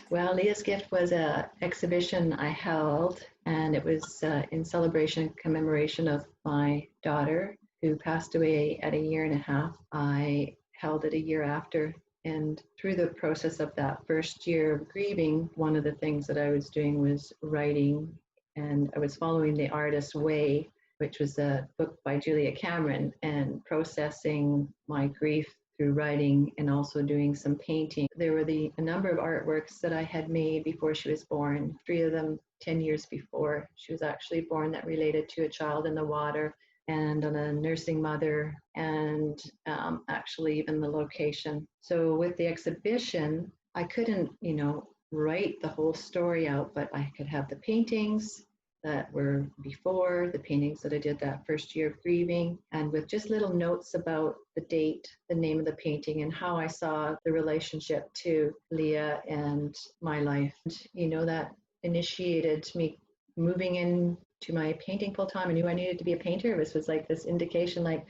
Well, Leah's Gift was a exhibition I held, and it was in celebration commemoration of my daughter who passed away at a year and a half. I held it a year after, and through the process of that first year of grieving, one of the things that I was doing was writing, and I was following The Artist's Way, which was a book by Julia Cameron, and processing my grief through writing and also doing some painting. There were a number of artworks that I had made before she was born, 3 of them 10 years before she was actually born, that related to a child in the water and on a nursing mother, and actually even the location. So with the exhibition, I couldn't, write the whole story out, but I could have the paintings that were before, the paintings that I did that first year of grieving, and with just little notes about the date, the name of the painting, and how I saw the relationship to Leah and my life. And, that initiated me moving into my painting full time. I knew I needed to be a painter. This was like this indication, like,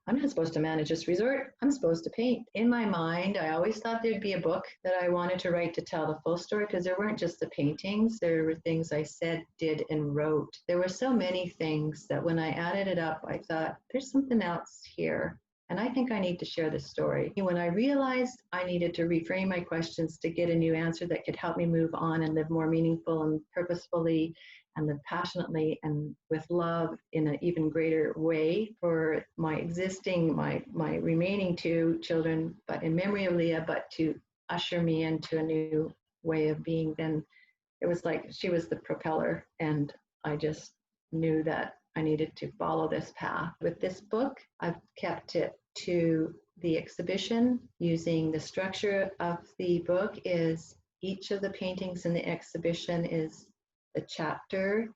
I'm not supposed to manage this resort. I'm supposed to paint. In my mind, I always thought there'd be a book that I wanted to write to tell the full story, because there weren't just the paintings. There were things I said, did, and wrote. There were so many things that when I added it up, I thought, there's something else here. And I think I need to share this story. When I realized I needed to reframe my questions to get a new answer that could help me move on and live more meaningful and purposefully and live passionately and with love in an even greater way for my remaining 2 children, but in memory of Leah, but to usher me into a new way of being, then it was like she was the propeller, and I just knew that I needed to follow this path. With this book, I've kept it to the exhibition. Using the structure of the book is each of the paintings in the exhibition is the chapter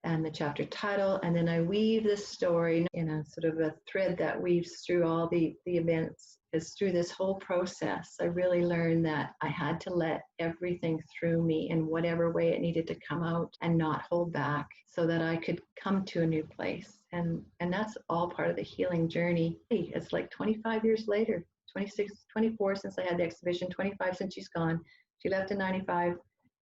and the chapter title, and then I weave the story in a sort of a thread that weaves through all the events. Because through this whole process, I really learned that I had to let everything through me in whatever way it needed to come out and not hold back, so that I could come to a new place. And that's all part of the healing journey. It's like 25 years later, 26, 24 since I had the exhibition, 25 since she's gone. She left in 95.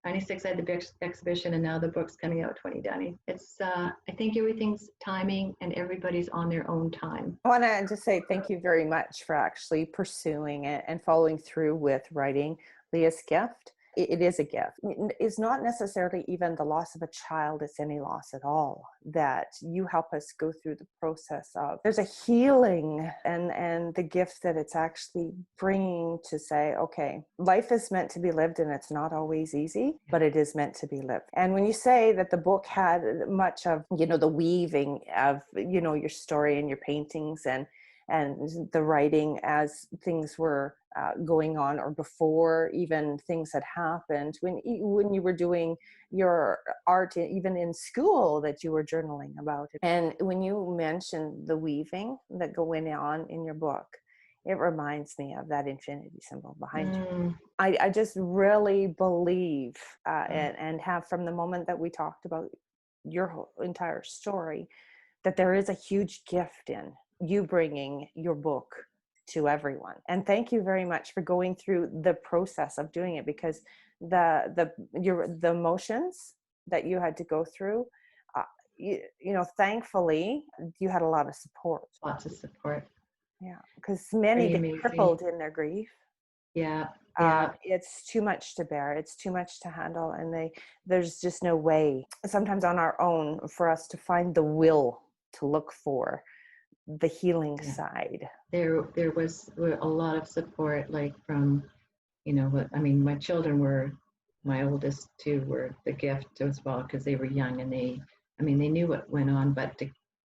96, I had the big exhibition, and now the book's coming out 2020. It's, I think everything's timing, and everybody's on their own time. I want to just say thank you very much for actually pursuing it and following through with writing Leah's Gift. It is a gift. It's not necessarily even the loss of a child, it's any loss at all, that you help us go through the process of. There's a healing and the gift that it's actually bringing to say, okay, life is meant to be lived, and it's not always easy, but it is meant to be lived. And when you say that the book had much of, the weaving of, your story and your paintings and the writing as things were going on, or before even things had happened, when you were doing your art, even in school, that you were journaling about it. And when you mentioned the weaving that going on in your book, it reminds me of that infinity symbol behind you. I just really believe and have, from the moment that we talked about your whole entire story, that there is a huge gift in you bringing your book to everyone. And thank you very much for going through the process of doing it, because the emotions that you had to go through, thankfully you had a lot of support. Lots of support. Yeah, because many get crippled in their grief. Yeah. It's too much to bear. It's too much to handle. And there's just no way, sometimes on our own, for us to find the will to look for the healing side. There was a lot of support, like from, my children my oldest 2 were the gift as well, because they were young, and they knew what went on, but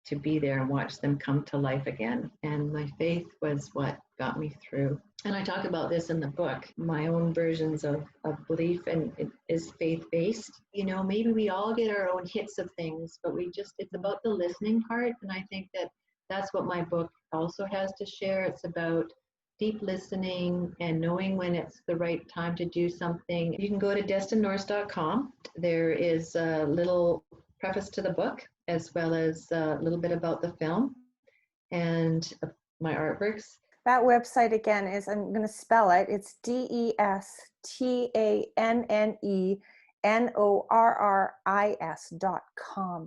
to be there and watch them come to life again. And my faith was what got me through. And I talk about this in the book, my own versions of belief, and it is faith-based. Maybe we all get our own hits of things, but it's about the listening part. And I think that's what my book also has to share. It's about deep listening and knowing when it's the right time to do something. You can go to destinednorse.com. There is a little preface to the book, as well as a little bit about the film and my artworks. That website again is, I'm going to spell it, it's DESTANNENORRIS.com.